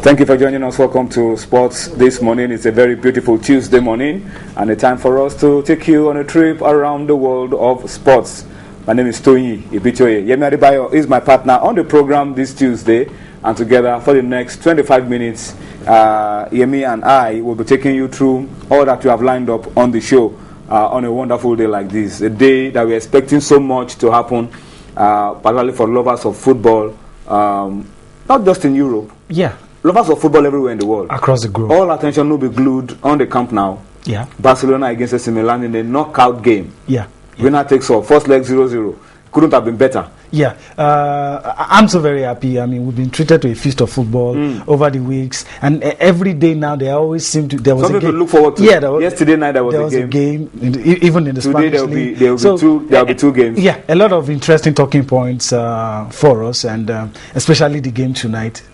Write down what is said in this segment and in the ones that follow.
Thank you for joining us. Welcome to Sports this morning. It's a very beautiful Tuesday morning and a time for us to take you on a trip around the world of sports. My name is Tony Ibitoye. Yemi Adebayo is my partner on the program this Tuesday, and together for the next 25 minutes, Yemi and I will be taking you through all that we have lined up on the show on a wonderful day like this, a day that we're expecting so much to happen, particularly for lovers of football, not just in Europe. Yeah. Lovers of football everywhere in the world. Across the globe. All attention will be glued on the Camp Nou. Yeah. Barcelona against AC Milan in a knockout game. Yeah. Winner takes all. First leg 0-0. Couldn't have been better. Yeah. I'm so very happy. I mean, we've been treated to a feast of football over the weeks. And every day now, they always seem to... There was something a game to look forward to. Yeah. Yesterday night, there was a game. Even in the Today, Spanish league. There will be two games. Yeah. A lot of interesting talking points for us. And especially the game tonight.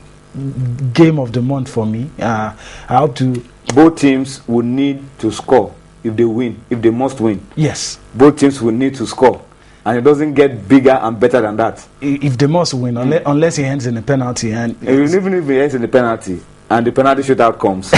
Game of the month for me. I hope to... Both teams will need to score if they win, if they must win. Yes. Both teams will need to score. And it doesn't get bigger and better than that. If they must win, unless he ends in a penalty. And even if he ends in a penalty, and the penalty shootout comes,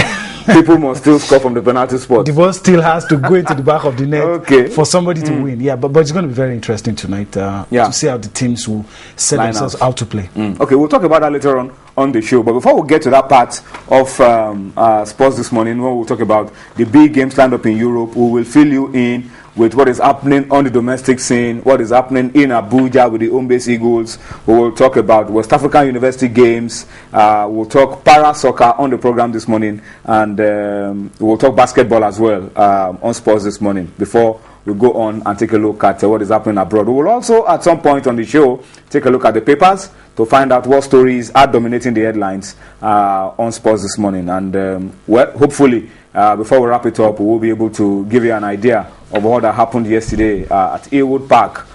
people must still score from the penalty spot. The ball still has to go into the back of the net for somebody to win. Yeah, but it's going to be very interesting tonight to see how the teams will set themselves out to play. Okay, we'll talk about that later on the show. But before we get to that part of sports this morning, when we'll talk about the big games lined up in Europe, we will fill you in with what is happening on the domestic scene, what is happening in Abuja with the home base Eagles. We will talk about West African University games. We'll talk para soccer on the program this morning, and we'll talk basketball as well on sports this morning before we go on and take a look at what is happening abroad. We will also, at some point on the show, take a look at the papers to find out what stories are dominating the headlines on sports this morning. And, hopefully, before we wrap it up, we will be able to give you an idea of what that happened yesterday at Ewood Park.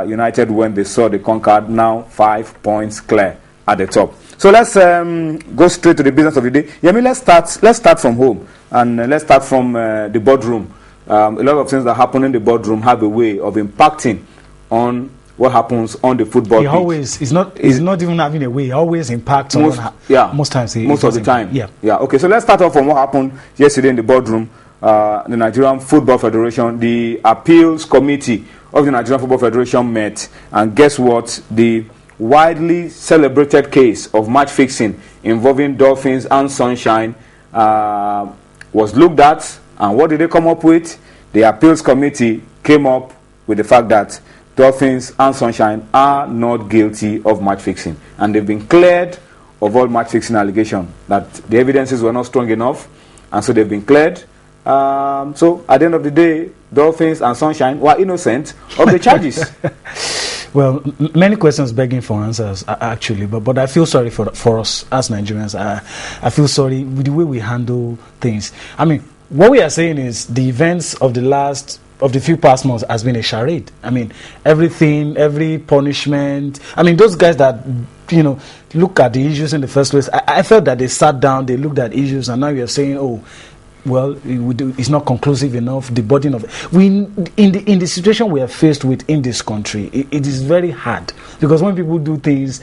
United, when they saw the Concord, now 5 points clear at the top. So let's go straight to the business of the day. Yemi, let's start from home, and let's start from the boardroom. A lot of things that happen in the boardroom have a way of impacting on what happens on the football pitch. It's not even having a way. It always impacts on most times. Most of the time. Yeah. Okay, so let's start off from what happened yesterday in the boardroom. The Nigerian Football Federation, the appeals committee of the Nigerian Football Federation met, and guess what? The widely celebrated case of match fixing involving Dolphins and Sunshine was looked at, and what did they come up with? The appeals committee came up with the fact that Dolphins and Sunshine are not guilty of match fixing, and they've been cleared of all match fixing allegations, that the evidences were not strong enough, and so they've been cleared. So at the end of the day, Dolphins and Sunshine were innocent of the charges. Well, many questions begging for answers, actually, but I feel sorry for us as Nigerians. I feel sorry with the way we handle things. I mean, what we are saying is the events of the few past months has been a charade. I mean, every punishment. I mean, those guys that, look at the issues in the first place, I felt that they sat down, they looked at issues, and now you're saying, it's not conclusive enough. The burden of in the situation we are faced with in this country, it is very hard, because when people do things,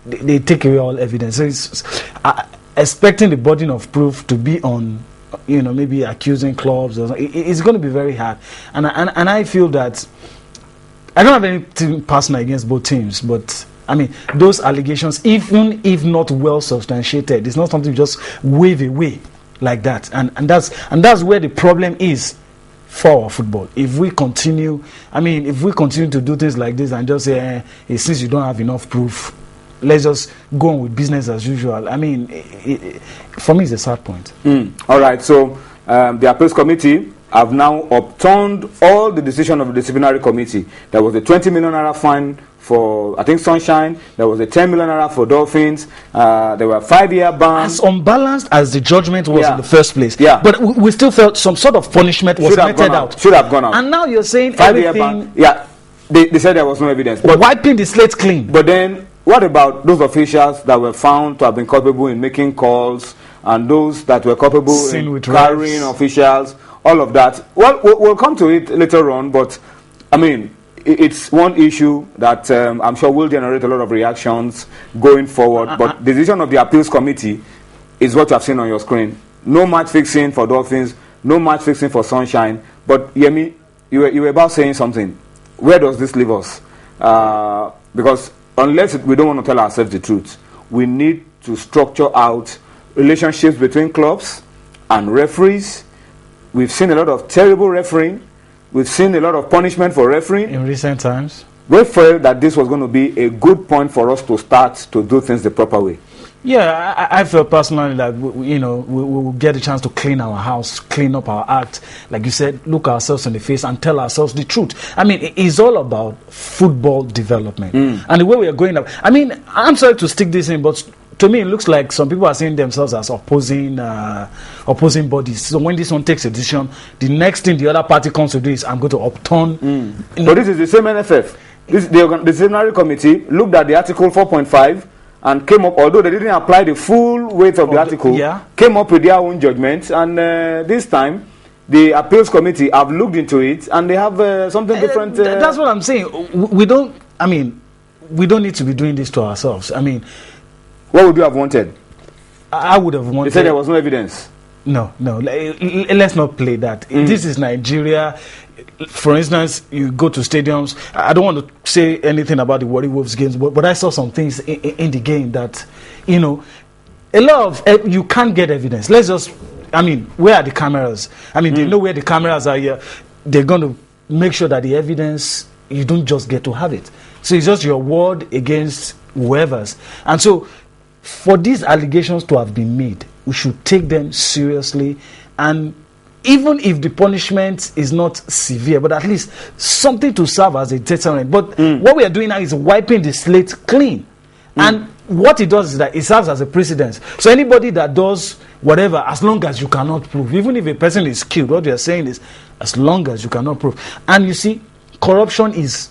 they take away all evidence. So it's expecting the burden of proof to be on, maybe accusing clubs or something. It's going to be very hard, and I feel that I don't have anything personal against both teams, but I mean, those allegations, even if not well substantiated, it's not something you just wave away like that, and that's where the problem is for our football. If we continue to do things like this and just say, since you don't have enough proof, let's just go on with business as usual. I mean, for me, it's a sad point. All right, so the appeals committee have now upturned all the decision of the disciplinary committee. There was a 20 million naira fine for, I think, Sunshine. There was a 10 million naira for Dolphins. There were 5-year bans. As unbalanced as the judgment was in the first place. Yeah. But we still felt some sort of punishment was meted out. Should have gone out. And now you're saying 5-year ban. Yeah. They said there was no evidence. But wiping the slate clean. But then, what about those officials that were found to have been culpable in making calls, and those that were culpable in carrying officials, all of that? Well, we'll come to it later on, but I mean, it's one issue that I'm sure will generate a lot of reactions going forward. But the decision of the appeals committee is what you have seen on your screen. No match fixing for Dolphins, no match fixing for Sunshine. But Yemi, you were about saying something. Where does this leave us? Because unless we don't want to tell ourselves the truth, we need to structure out relationships between clubs and referees. We've seen a lot of terrible refereeing. We've seen a lot of punishment for refereeing in recent times. We felt that this was going to be a good point for us to start to do things the proper way. Yeah, I felt personally that we will get a chance to clean our house, clean up our act. Like you said, look ourselves in the face and tell ourselves the truth. I mean, it's all about football development. And the way we are going up. I mean, I'm sorry to stick this in, but to me, it looks like some people are seeing themselves as opposing bodies. So when this one takes a decision, the next thing the other party comes to do is I'm going to upturn. So this is the same NFF. The disciplinary committee looked at the Article 4.5 and came up, although they didn't apply the full weight of the article, came up with their own judgment. And this time, the appeals committee have looked into it and they have something different. That's what I'm saying. We don't need to be doing this to ourselves. I mean, what would you have wanted? I would have wanted. They said there was no evidence. No. Let's not play that. This is Nigeria. For instance, you go to stadiums. I don't want to say anything about the Warri Wolves games, but I saw some things in the game that, a lot of you can't get evidence. Let's just, where are the cameras? They know where the cameras are here. They're going to make sure that the evidence, you don't just get to have it. So it's just your word against whoever's. And so, for these allegations to have been made, we should take them seriously, and even if the punishment is not severe, but at least something to serve as a deterrent. But what we are doing now is wiping the slate clean. And what it does is that it serves as a precedent. So anybody that does whatever, as long as you cannot prove, even if a person is killed, what you are saying is, as long as you cannot prove. And you see, corruption is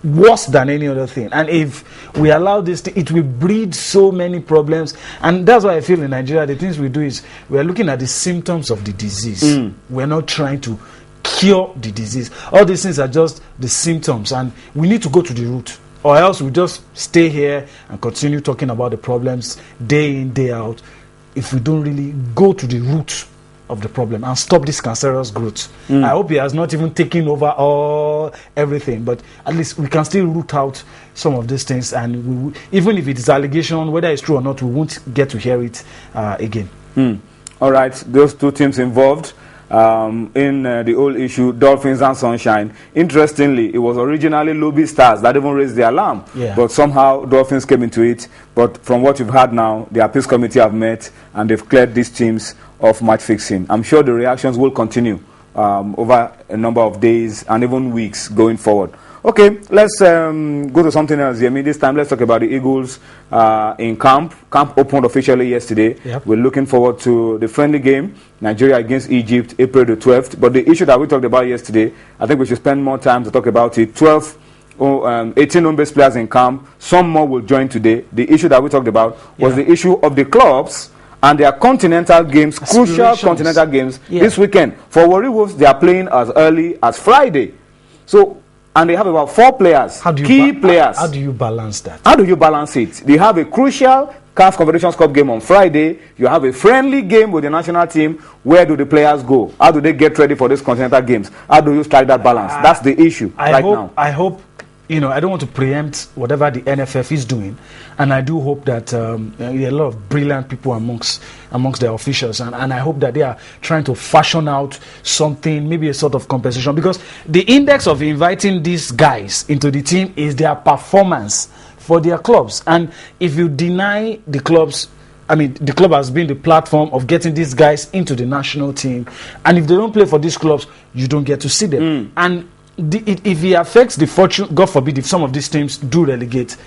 worse than any other thing, and if we allow this it will breed so many problems. And that's why I feel in Nigeria the things we do is we are looking at the symptoms of the disease. We're not trying to cure the disease. All these things are just the symptoms, and we need to go to the root, or else we just stay here and continue talking about the problems day in, day out, if we don't really go to the root of the problem and stop this cancerous growth. I hope he has not even taken over everything, but at least we can still root out some of these things, and even if it is allegation, whether it's true or not, we won't get to hear it again. All right, those two teams involved in the whole issue, Dolphins and Sunshine. Interestingly, it was originally Lobby Stars that even raised the alarm, but somehow Dolphins came into it. But from what you've heard now, the appeals committee have met and they've cleared these teams of match fixing. I'm sure the reactions will continue over a number of days and even weeks going forward. Okay, let's go to something else. This time, let's talk about the Eagles in camp. Camp opened officially yesterday. We're looking forward to the friendly game, Nigeria against Egypt, April the 12th. But the issue that we talked about yesterday, I think we should spend more time to talk about it. 18 home-based players in camp. Some more will join today. The issue that we talked about was the issue of the clubs and their continental games, crucial continental games this weekend. For Warri Wolves, they are playing as early as Friday. So, and they have about 4 players, key players. How do you balance that? How do you balance it? They have a crucial CAF Confederations Cup game on Friday. You have a friendly game with the national team. Where do the players go? How do they get ready for these continental games? How do you strike that balance? That's the issue now. I hope, I don't want to preempt whatever the NFF is doing, and I do hope that there are a lot of brilliant people amongst their officials, and I hope that they are trying to fashion out something, maybe a sort of compensation, because the index of inviting these guys into the team is their performance for their clubs. And if you deny the clubs, the club has been the platform of getting these guys into the national team, and if they don't play for these clubs, you don't get to see them. And if it affects the fortune, God forbid, if some of these teams do relegate,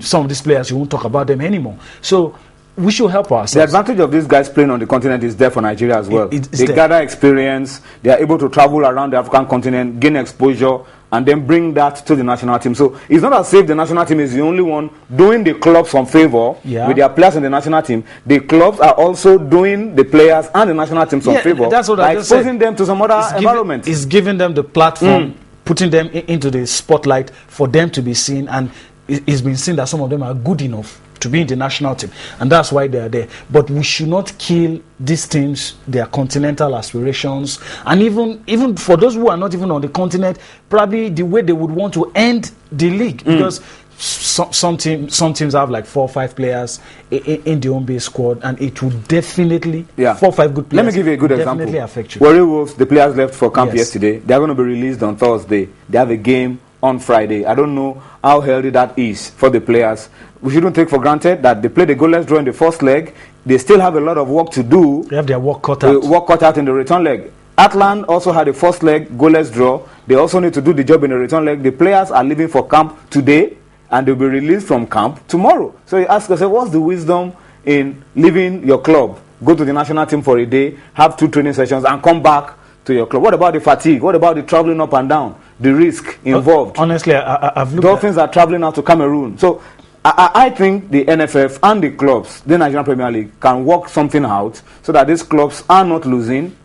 some of these players, you won't talk about them anymore. So we should help ourselves. The advantage of these guys playing on the continent is there for Nigeria as well. They gather experience, they are able to travel around the African continent, gain exposure, and then bring that to the national team. So it's not as if the national team is the only one doing the clubs some favor with their players in the national team. The clubs are also doing the players and the national team some favor by exposing them to some other environment. It's giving them the platform, putting them into the spotlight for them to be seen, and it's been seen that some of them are good enough to be in the national team, and that's why they are there. But we should not kill these teams, their continental aspirations, and even for those who are not even on the continent, probably the way they would want to end the league, because some teams have like 4 or 5 players in the home base squad, and it will definitely 4 or 5 good players. Let me give you a good example. Definitely affect you. Warri Wolves, the players left for camp yesterday. They are going to be released on Thursday. They have a game on Friday. I don't know how healthy that is for the players. We shouldn't take for granted that they played a goalless draw in the first leg. They still have a lot of work to do. They have their work cut out. Work cut out in the return leg. Atlant also had a first leg goalless draw. They also need to do the job in the return leg. The players are leaving for camp today, and they'll be released from camp tomorrow. So you ask yourself, what's the wisdom in leaving your club, go to the national team for a day, have 2 training sessions, and come back to your club? What about the fatigue? What about the traveling up and down? The risk involved? Honestly, I've looked Dolphins are traveling out to Cameroon. So I think the NFF and the clubs, the Nigerian Premier League, can work something out so that these clubs are not losing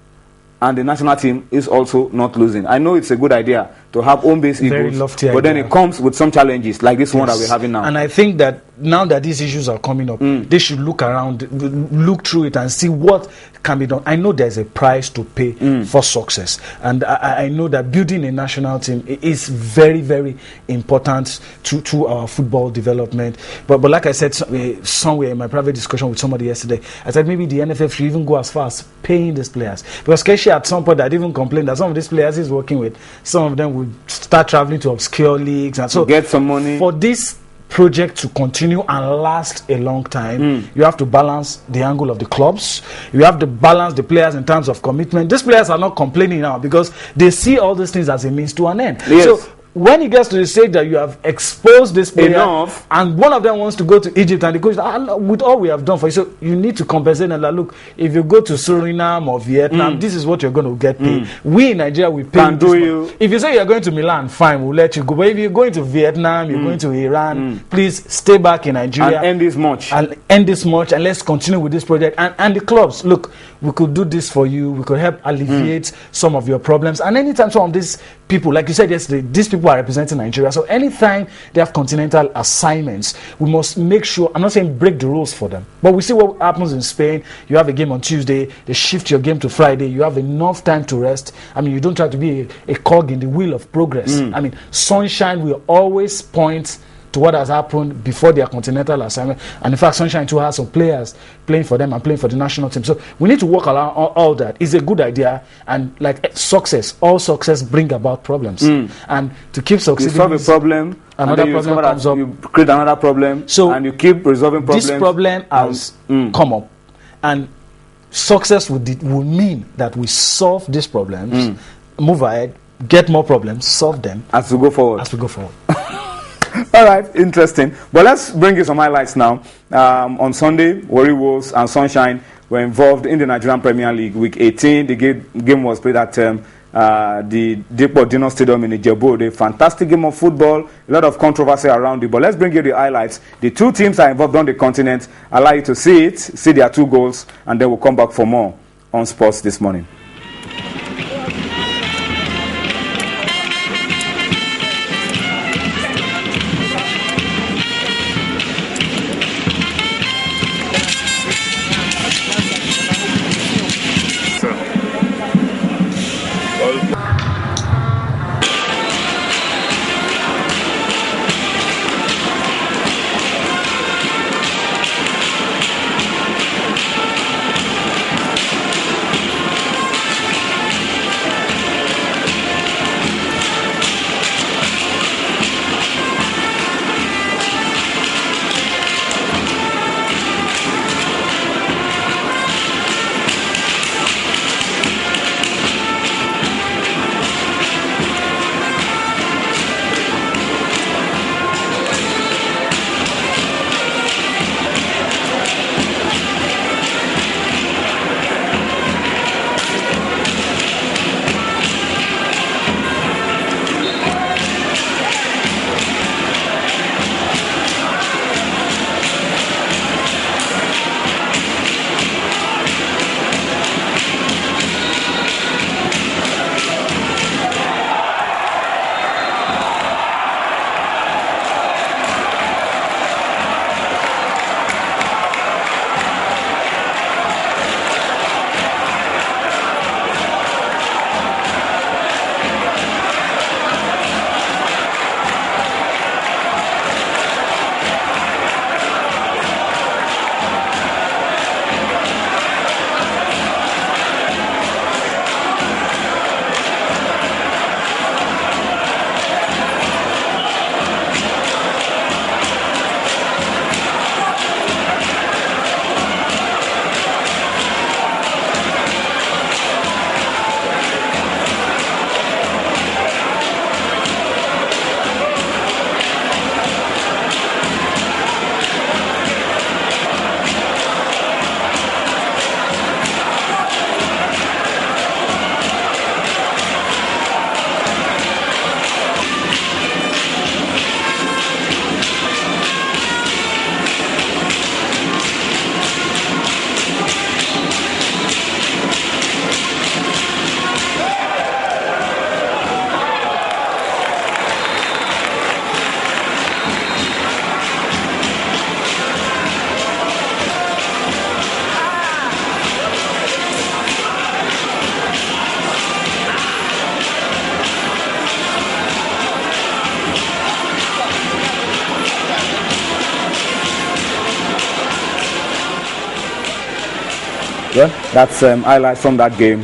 and the national team is also not losing. I know it's a good idea to have home-based Eagles, but then it comes with some challenges like this one that we're having now. And I think that now that these issues are coming up, they should look around, look through it and see what can be done. I know there's a price to pay for success, and I know that building a national team is very, very important to our football development. But like I said somewhere in my private discussion with somebody yesterday, I said maybe the NFF should even go as far as paying these players, because Keshi at some point had even complained that some of these players he's working with, some of them would start traveling to obscure leagues, and so get some money for this project to continue and last a long time. You have to balance the angle of the clubs, you have to balance the players in terms of commitment. These players are not complaining now because they see all these things as a means to an end. So when it gets to the stage that you have exposed this player enough, and one of them wants to go to Egypt, and the coach, with all we have done for you, so you need to compensate. And look, if you go to Suriname or Vietnam, this is what you're going to get paid. We in Nigeria, we pay you. If you say you're going to Milan, fine, we'll let you go. But if you're going to Vietnam, you're going to Iran, please stay back in Nigeria and end this match. And let's continue with this project. And the clubs, look, we could do this for you. We could help alleviate some of your problems. And anytime some of these people, like you said yesterday, these people are representing Nigeria. So anytime they have continental assignments, we must make sure, I'm not saying break the rules for them, but we see what happens in Spain. You have a game on Tuesday, they shift your game to Friday, you have enough time to rest. I mean, you don't try to be a cog in the wheel of progress. I mean, Sunshine will always point to what has happened before their continental assignment. And in fact, Sunshine too has some players playing for them and playing for the national team. So we need to work around all that. It's a good idea. And like success, all success bring about problems. And to keep succeeding, you solve a problem, another problem comes up. You create another problem, so and you keep resolving problems. This problem has come up. And success will mean that we solve these problems, move ahead, get more problems, solve them. As we go forward. All right, interesting. But let's bring you some highlights now. On Sunday, Warri Wolves and Sunshine were involved in the Nigerian Premier League Week 18. The game was played at the Dipo Dino Stadium in Ijebu. A fantastic game of football, a lot of controversy around it. But let's bring you the highlights. The 2 teams are involved on the continent. I'll allow you to see their 2 goals, and then we'll come back for more on Sports this morning. Well, that's highlights from that game.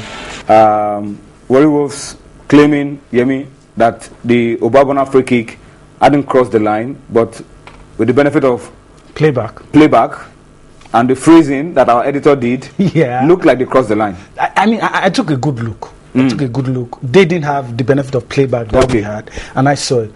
Warri Wolves claiming, Yemi, that the Obabona free kick hadn't crossed the line, but with the benefit of playback and the freezing that our editor did, looked like they crossed the line. I took a good look. I took a good look. They didn't have the benefit of playback that we had, and I saw it.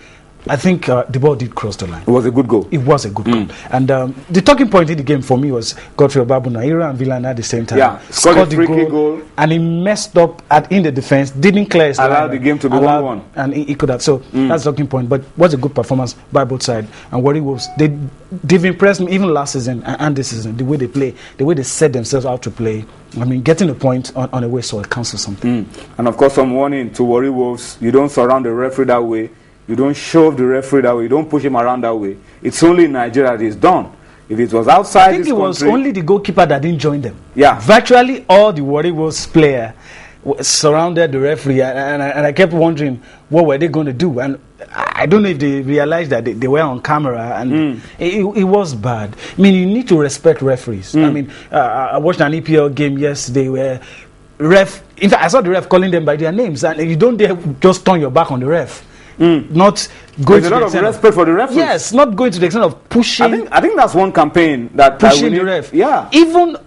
I think the ball did cross the line. It was a good goal. It was a good goal. And the talking point in the game for me was Godfrey Obabuna. He ran Villan at the same time. Yeah, scored the goal. And he messed up in the defense, didn't clear his line. Allowed the game to be 1-1. And he could have. So that's the talking point. But was a good performance by both sides. And Warri Wolves, they've impressed me even last season and this season. The way they play, the way they set themselves out to play. I mean, getting a point on a way so it counts for something. And of course, some warning to Warri Wolves: you don't surround the referee that way. You don't shove the referee that way. You don't push him around that way. It's only in Nigeria that it's done. If it was outside, I think it was only the goalkeeper that didn't join them. Yeah, virtually all the Warri Wolves players surrounded the referee, and I kept wondering what were they going to do. And I don't know if they realized that they were on camera, and it was bad. I mean, you need to respect referees. I mean, I watched an EPL game yesterday where in fact, I saw the ref calling them by their names, and you don't dare just turn your back on the ref. Not going to the extent of respect for the referee. Yes, not going to the extent of pushing. I think that's one campaign that pushing the ref. Yeah, even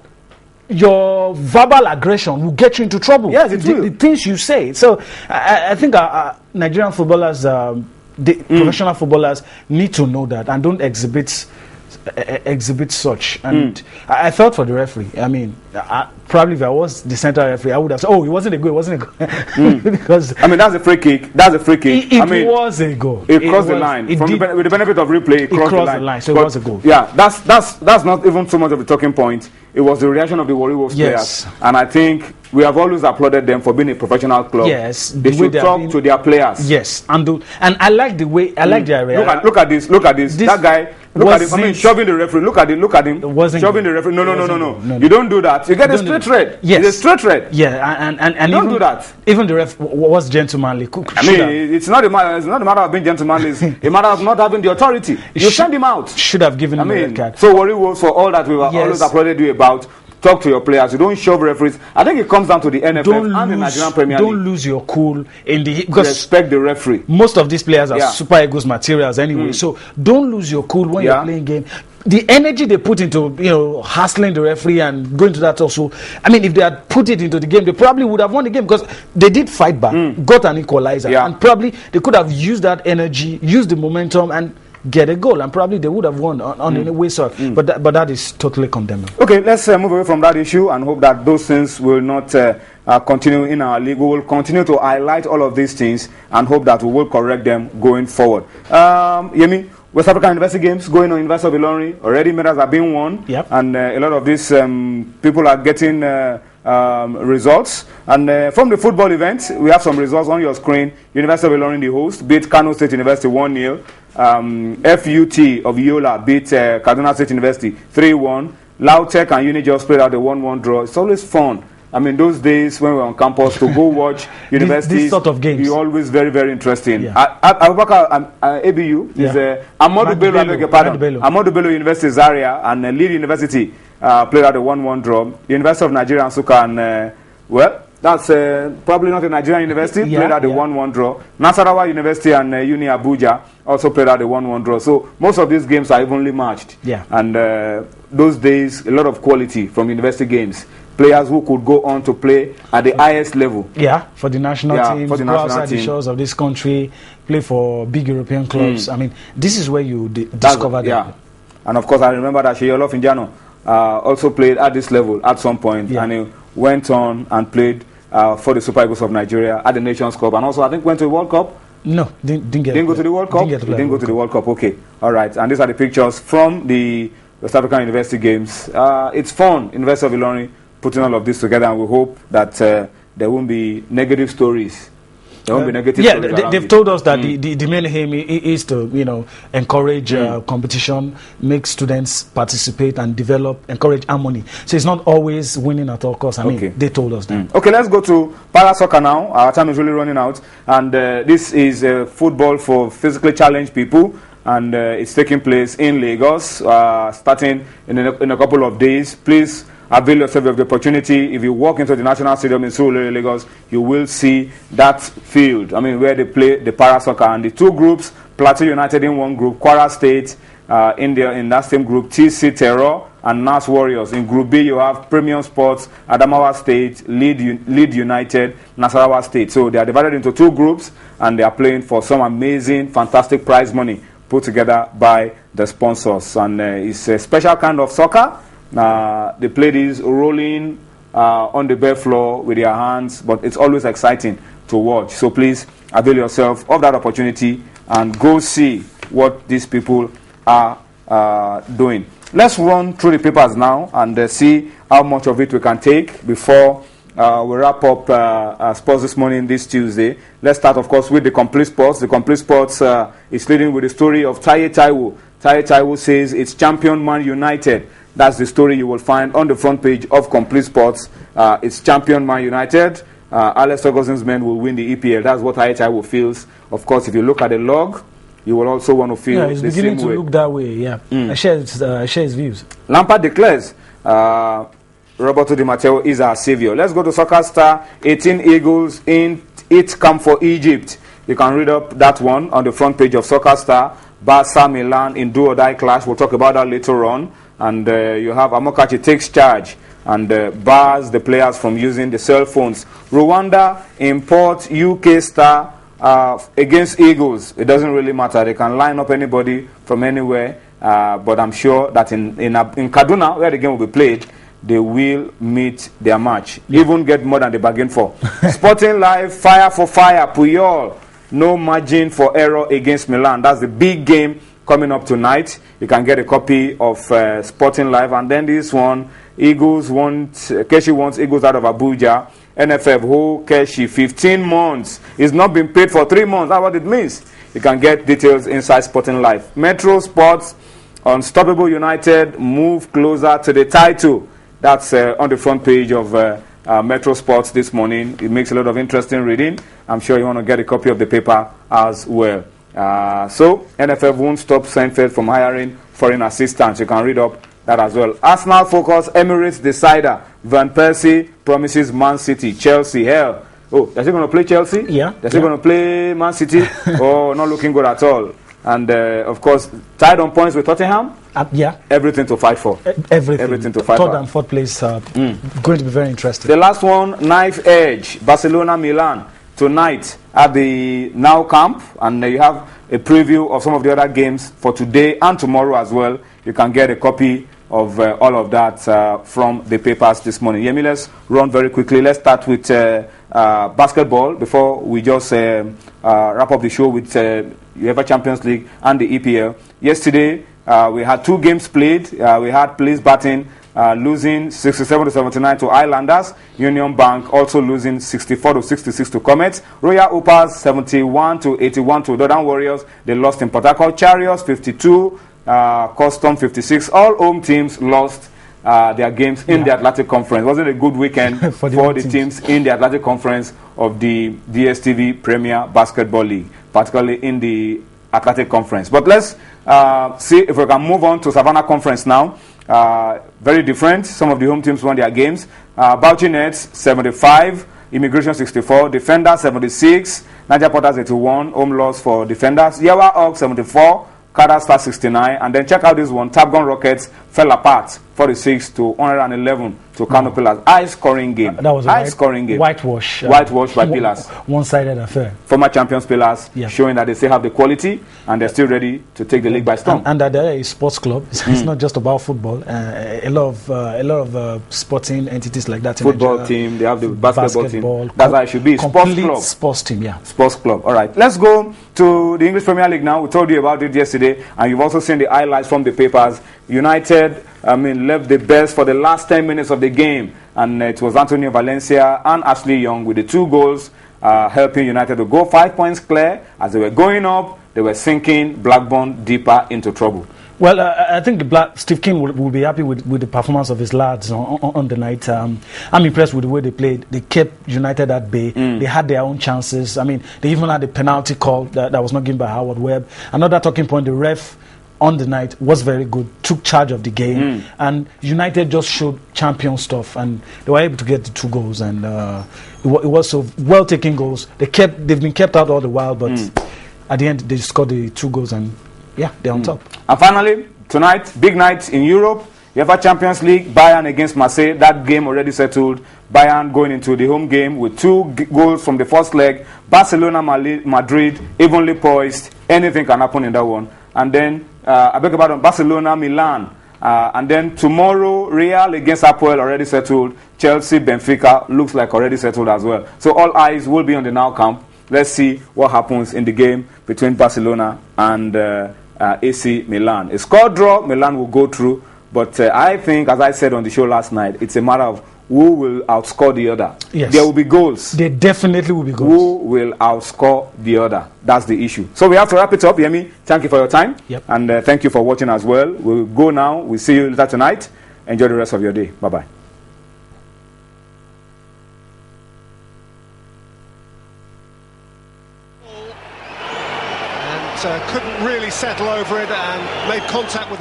your verbal aggression will get you into trouble. Yes, it will. The things you say. So I think our Nigerian footballers, professional footballers, need to know that and don't exhibit such. And I felt for the referee. I mean, probably if I was the central referee, I would have said, "Oh, it wasn't a goal. It wasn't a goal." Because I mean, that's a free kick. That's a free kick. It was a goal. It crossed the line. With the benefit of replay, it crossed the line. So it was a goal. Yeah, that's not even so much of a talking point. It was the reaction of the Warri Wolves players, and I think we have always applauded them for being a professional club. Yes, they should talk to their players. Yes, and I like the way their reaction. Look at this. That guy. Look at him. I mean, shoving the referee. Look at him. Shoving the referee. No. You don't do that. You get a straight red. Yes. It's a straight red. Yeah, and don't do that. Even the ref was gentlemanly. I mean, it's not a matter of being gentlemanly. It's a matter of not having the authority. You send him out. Should have given him a red card. So Warri Wolves, for all that we were always applauded you about. Talk to your players. You don't shove referees. I think it comes down to the NFF and the Nigerian Premier League. Don't lose your cool because respect the referee. Most of these players are Super Eagles materials anyway. So don't lose your cool when you're playing game. The energy they put into hassling the referee and going to that also. I mean, if they had put it into the game, they probably would have won the game because they did fight back, got an equalizer, and probably they could have used that energy, used the momentum, and get a goal, and probably they would have won on any way. So, but that is totally condemnable. Okay, let's move away from that issue and hope that those things will not continue in our league. We will continue to highlight all of these things and hope that we will correct them going forward. Yemi, West African University Games going on University of Ilorin. Already medals are being won, and a lot of these people are getting results. And from the football event, we have some results on your screen. University of Ilorin, the host, beat Kano State University 1-0. FUT of Yola beat Kaduna State University 3-1. Lautech and Unijust played out the 1-1 draw. It's always fun. I mean, those days when we're on campus to go watch universities, this sort of games, is always very, very interesting. Abubakar ABU is Amadou Bello University Zaria and Lead University played out the 1-1 draw. University of Nigeria and Suka and that's probably not a Nigerian university, played out the 1-1 draw. Nasarawa University and Uni Abuja also played out the 1-1 draw. So most of these games are evenly matched. And those days, a lot of quality from university games. Players who could go on to play at the highest level. For the national team, go outside the shores of this country, play for big European clubs. I mean, this is where you discover them. And of course, I remember that Sheyolo Finjano also played at this level at some point, and he went on and played for the Super Eagles of Nigeria at the Nations Cup, and also I think went to the World Cup. No, didn't go to the World Cup. Didn't go to the World Cup. Okay, all right. And these are the pictures from the West African University Games. It's fun. University of Ilorin putting all of this together, and we hope that there won't be negative stories. There won't be negative stories. They've told us that the main aim is to encourage competition, make students participate and develop, encourage harmony. So it's not always winning at all costs. I mean, they told us that. Okay, let's go to para soccer now. Our time is really running out, and this is football for physically challenged people. And it's taking place in Lagos, starting in a couple of days. Please avail yourself of the opportunity. If you walk into the National Stadium in Surulere, Lagos, you will see that field. I mean, where they play the para soccer, and the two groups: Plateau United in one group, Kwara State in that same group, TC Terror and NAS Warriors. In Group B, you have Premium Sports, Adamawa State, Lead United, Nasarawa State. So they are divided into two groups, and they are playing for some amazing, fantastic prize money put together by the sponsors. And it's a special kind of soccer. They play this rolling on the bare floor with their hands, but it's always exciting to watch. So please avail yourself of that opportunity and go see what these people are doing. Let's run through the papers now and see how much of it we can take before we wrap up sports this morning, this Tuesday. Let's start, of course, with the Complete Sports. The Complete Sports is leading with the story of Taye Taiwo. Taye Taiwo says it's champion Man United. That's the story you will find on the front page of Complete Sports. It's champion Man United. Alex Ferguson's men will win the EPL. That's what Taye Taiwo feels. Of course, if you look at the log, you will also want to feel the same way. It's beginning to look that way, yeah. I share his views. Lampard declares Roberto Di Matteo is our savior. Let's go to Soccer Star. 18 Eagles in it come for Egypt. You can read up that one on the front page of Soccer Star. Barca Milan in do or die clash. We'll talk about that later on. And you have Amokachi takes charge and bars the players from using the cell phones. Rwanda import UK star against Eagles. It doesn't really matter. They can line up anybody from anywhere. But I'm sure that in Kaduna, where the game will be played, they will meet their match. Even get more than they bargained for. Sporting Live, fire for fire. Puyol, no margin for error against Milan. That's the big game coming up tonight. You can get a copy of Sporting Live. And then this one, Keshi wants Eagles out of Abuja. NFF, who Keshi, 15 months. He's not been paid for 3 months. That's what it means. You can get details inside Sporting Live. Metro Sports, Unstoppable United move closer to the title. That's on the front page of Metro Sports this morning. It makes a lot of interesting reading. I'm sure you want to get a copy of the paper as well. So, NFF won't stop Seinfeld from hiring foreign assistants. You can read up that as well. Arsenal focus, Emirates decider. Van Persie promises Man City. Chelsea, hell. Oh, is he going to play Chelsea? Yeah. Is he going to play Man City? Oh, not looking good at all. And, of course, tied on points with Tottenham. Yeah. Everything to fight for. Everything to fight for. Third and fourth place going to be very interesting. The last one, Knife Edge, Barcelona, Milan. Tonight at the Now Camp. And you have a preview of some of the other games for today and tomorrow as well. You can get a copy of all of that from the papers this morning. Yemi, let's run very quickly. Let's start with basketball before we just wrap up the show with UEFA Champions League and the EPL. Yesterday, we had 2 games played. We had Police Baton losing 67-79 to Islanders. Union Bank also losing 64-66 to Comets. Royal Hoopers 71-81 to Northern Warriors. They lost in Port Harcourt. Chariots 52, Custom 56. All home teams lost their games in the Atlantic Conference. It wasn't a good weekend for the teams in the Atlantic Conference of the DSTV Premier Basketball League, particularly in the Atlantic Conference. But let's see if we can move on to Savannah Conference now. Very different. Some of the home teams won their games. Bauchi Nets 75, Immigration 64, Defenders 76, Niger Porters 81, home loss for Defenders. Yawa Hawks 74, Kada Star 69, and then check out this one. Tabgon Rockets fell apart 46 to 111 to Kano Pillars. High scoring game. That was a scoring game. Whitewash by Pillars. One-sided affair. Former champions Pillars showing that they still have the quality and they're still ready to take the league by storm. And that there is a sports club. It's not just about football. A lot of sporting entities like that. Football team. They have the basketball team. That's how it should be. Sports club. Sports team. Yeah. Sports club. All right. Let's go to the English Premier League now. We told you about it yesterday, and you've also seen the highlights from the papers. United, left the best for the last 10 minutes of the game, and it was Antonio Valencia and Ashley Young with the 2 goals helping United to go 5 points clear. As they were going up, they were sinking Blackburn deeper into trouble. Well, I think Steve King will be happy with the performance of his lads on the night. I'm impressed with the way they played. They kept United at bay. They had their own chances. They even had a penalty call that was not given by Howard Webb. Another talking point, the ref on the night was very good, took charge of the game, and United just showed champion stuff, and they were able to get the 2 goals, and it was so well taken goals. They've been kept out all the while, but at the end they scored the 2 goals, and yeah, they're on top. And finally, tonight, big night in Europe. UEFA Champions League, Bayern against Marseille. That game already settled. Bayern going into the home game with 2 goals from the first leg. Barcelona, Madrid, evenly poised. Anything can happen in that one. And then, I beg your pardon, Barcelona, Milan. And then tomorrow, Real against Apoel already settled. Chelsea, Benfica looks like already settled as well. So all eyes will be on the Nou Camp. Let's see what happens in the game between Barcelona and AC Milan. A score draw, Milan will go through. But I think, as I said on the show last night, it's a matter of who will outscore the other. Yes. There will be goals. There definitely will be goals. Who will outscore the other? That's the issue. So we have to wrap it up, Yemi. Thank you for your time. Yep. And thank you for watching as well. We'll go now. We'll see you later tonight. Enjoy the rest of your day. Bye-bye. And couldn't really settle over it and made contact with